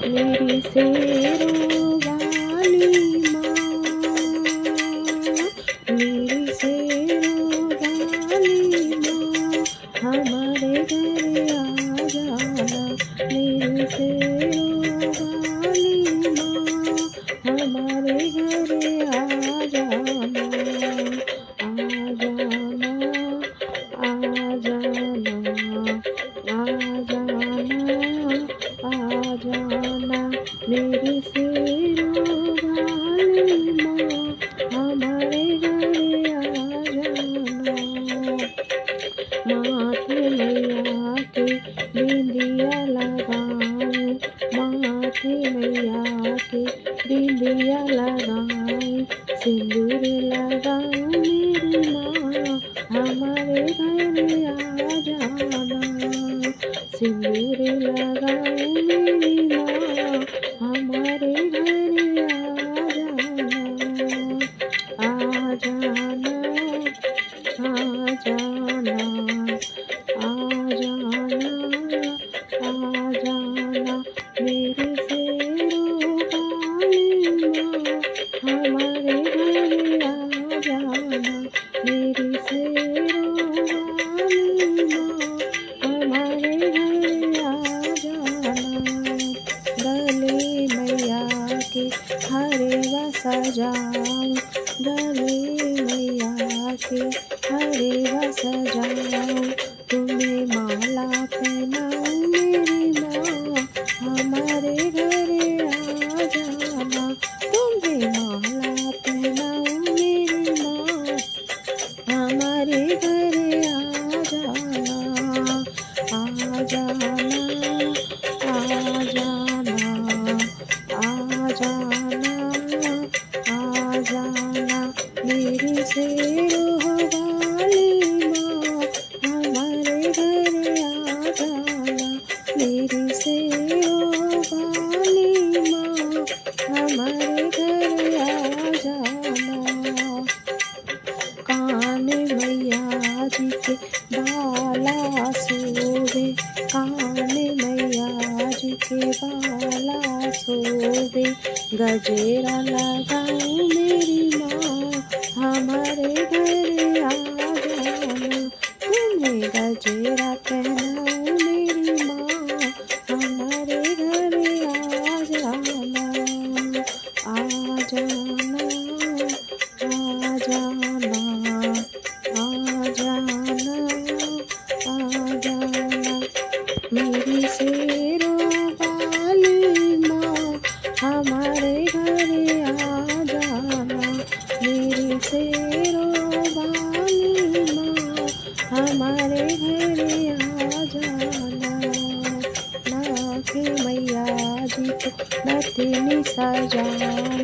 मेरी शेरों वाली माँ, मेरी शेरों वाली माँ, हमारे घर आ जाना। मेरी शेरों वाली माँ, हमारे घर आ जाना। आ जाना, आ जाना, आ जाना, आ जाना। मेरी शेरों वाली माँ, हमारे घर आ जाना। माथे मैया के बिंदिया लगाऊं, माथे मैया के बिंदिया लगाऊं, सिंदूर लगाऊं मेरी माँ, हमारे घर आ जाना। सिंदूर लगाऊं मेरी माँ, हमारे घर आ जाना। आ जाना, आ जाना, आ जाना, आ जाना। मेरी शेरों वाली माँ, हमारे घर आ जाना। मेरी शेरों वाली माँ, हमारे घर आ जाना। गले मैया के हरवा सजाऊं, गले मैया के हरवा सजाऊं, तुम्हें माला पहनाऊं मेरी माँ, हमारे घर आ जाना। तुम्हें माला पहनाऊं मेरी माँ, हमारे घर आ जाना। आ जाना, आ जाना, आ जाना, आ जाना। मेरी शेरों वाली माँ, हमारे घर आ जाना। मेरी शेरों वाली माँ, हमारे घर आ जाना। कान मैया जी के बाला सोवे, कान मैया जी के बाला सोवे, गजेरा लगाऊं मेरी माँ, हमारे घर आ जाना। तुम्हें गजेरा पहनाऊं मेरी माँ, हमारे घर आ जाना। आ जाना, आ जाना, आ जाना, आ जाना। मेरी शेरों वाली माँ, हमारे घर आ जाना। मेरी शेरों वाली माँ, हमारे घर आ जाना। नाक मैया जी को नथनी सजाऊं,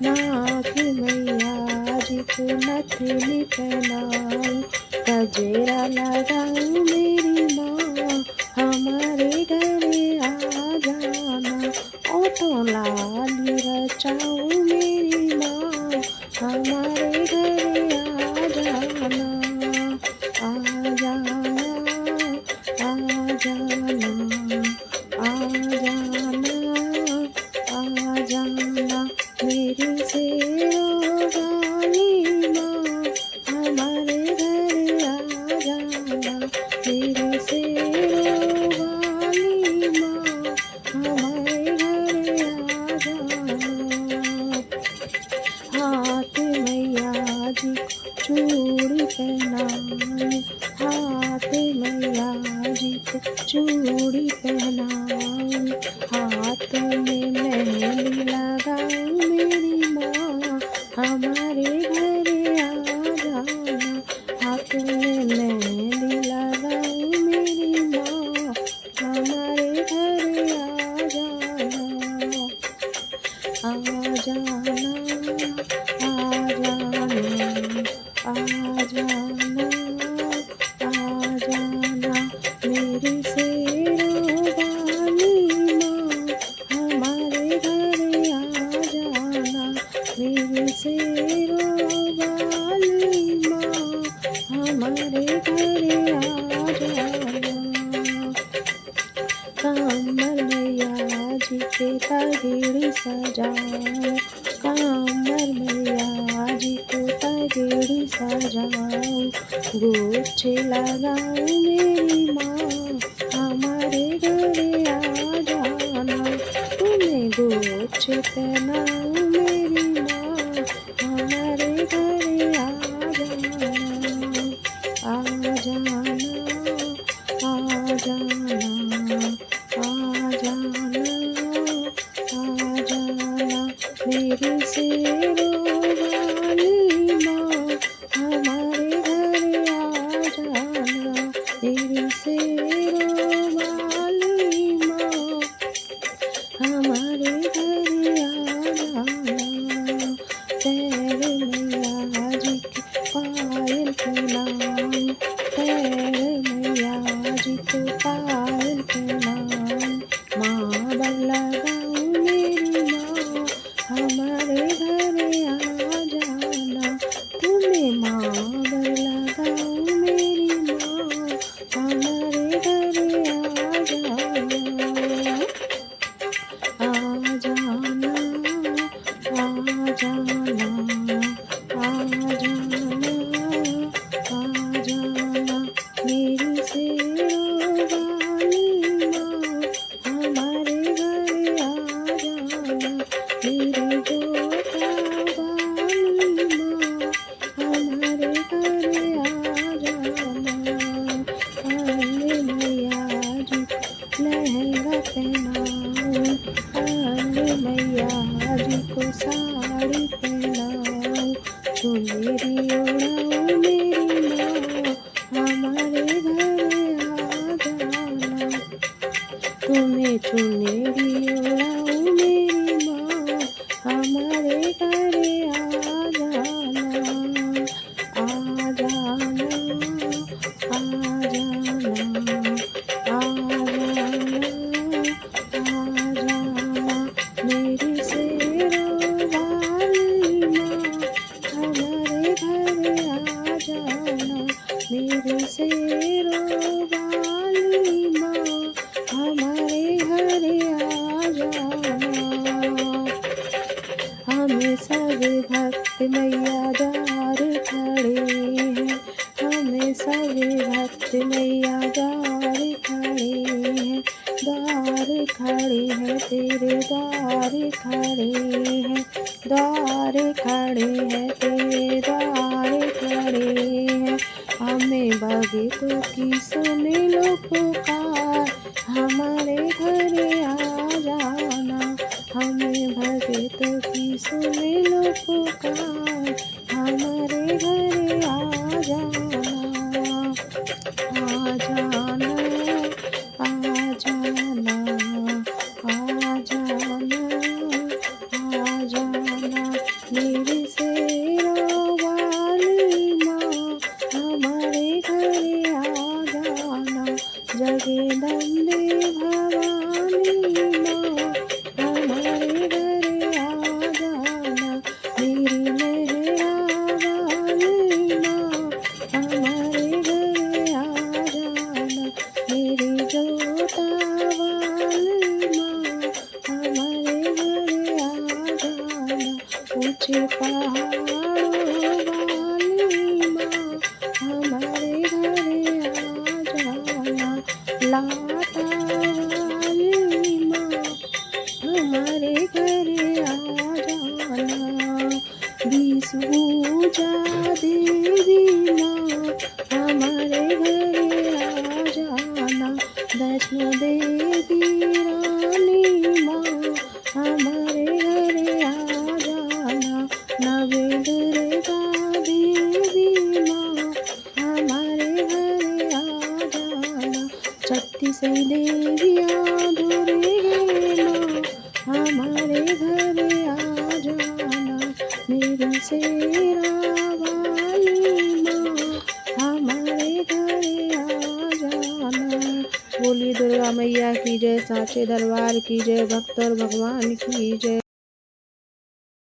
नाक मैया जी को नथनी पहनाऊं, गजेरा लगाऊं मेरी माँ, हमारे घर आ जाना। ओठों लाली रचाऊं मेरी माँ, हमारे घर आ जाना। आ जाना, आ जाना, आ जाना, आ जाना। मेरी शेरों वाली माँ, हमारे घर आ जाना। मेरी शेरों वाली माँ, हमारे घर आ जाना। हाथ मैया जी को चूड़ी पहनाऊं, हाथ मैया जी को चूड़ी पहनाऊं, हाथ में मेहंदी लगाऊं मेरी माँ, हमारे घर आ जाना। हाथ में मेहंदी लगाऊं मेरी माँ, हमारे घर आ जाना। आ जाना, आ जाना, आ जाना, आ जाना। मेरी शेरों वाली माँ, जी के तगेड़ी सजाऊं, कामर मैया जी को तगेड़ी सजाऊं, गुच्छे लगाऊं मेरी माँ हमारे घरे आ जाना, तुम्हें गुच्छे पहनाऊं मेरी माँ हमारे घरे आ जाना, आ जाना, आ जाना, आ जाना, आ जाना, मेरी शेरों वाली माँ हमारे घरे आ जाना, मेरी शेरों वाली माँ हमारे घरे आ जाना, पैर मैया जी के पायल पहनाऊं, पैर मैया जी को पायल पहनाऊं, माला लगाऊं मेरी माँ हमारे घरे आ जाना, तुम्हें माला लगाऊं मेरी माँ हमारे घरे आ जाना, आ जाना, आ जाना, आ जाना, आ जाना, मेरी शेरों वाली माँ हमारे घरे आ जाना, मेरी जोता वाली माँ हमारे घरे आ जाना, अरे मैया जी को लहंगा पहनाऊं, अरे मैया जी को साड़ी पहनाऊं, चुनरी ओढ़ाऊं मेरी माँ हमारे घरे आ जाना, तुम्हें चुनरी ओढ़ाऊं मेरी माँ हमारे घरे आ जाना, आ जाना, आ जाना, आ जाना, आ जाना, मेरी शेरों वाली माँ हमारे घरे आ जाना, मेरी शेरों वाली माँ हमारे घरे आ जाना, हमें सब भक्त मैया द्वार खड़े हैं, हमें सब भक्त मैया द्वार खड़े हैं, द्वार खड़े हैं तेरे द्वार खड़े हैं, द्वार खड़े हैं तेरे द्वार खड़े हैं, हमें भक्तों की सुन लो पुकार हमारे घरे आ जाना, हमें भक्तों की सुन लो पुकार हमारे घरे आ जाना, आ जाना, आ जाना, आ जाना, आ जाना, मेरी शेरों वाली माँ हमारे घरे आ जाना, जगदम्बे भवानी माँ हमारे घरे आ जाना, मेरी मेहरा वाली माँ हमारे घरे आ जाना, मेरी जोता वाली माँ हमारे घरे आ जाना, ऊंचे पहाड़ों वाली माँ हमारे घरे आ जाना, लाता वाली माँ हमारे घरे आ जाना, विष्णुजा देवी माँ हमारे घरे आ जाना, वैष्णो देवी रानी माँ हमारे घरे आ जाना, नवे दुर्गा देवी माँ हमारे घरे आ जाना, छत्तीस देवियाँ दुर्गे माँ हमारे घरे आ जाना, मेरी शेरा वाली माँ हमारे घरे आ जाना, बोली दुर्गा मैया की जय, साचे दरबार की जय, भक्त और भगवान की जय।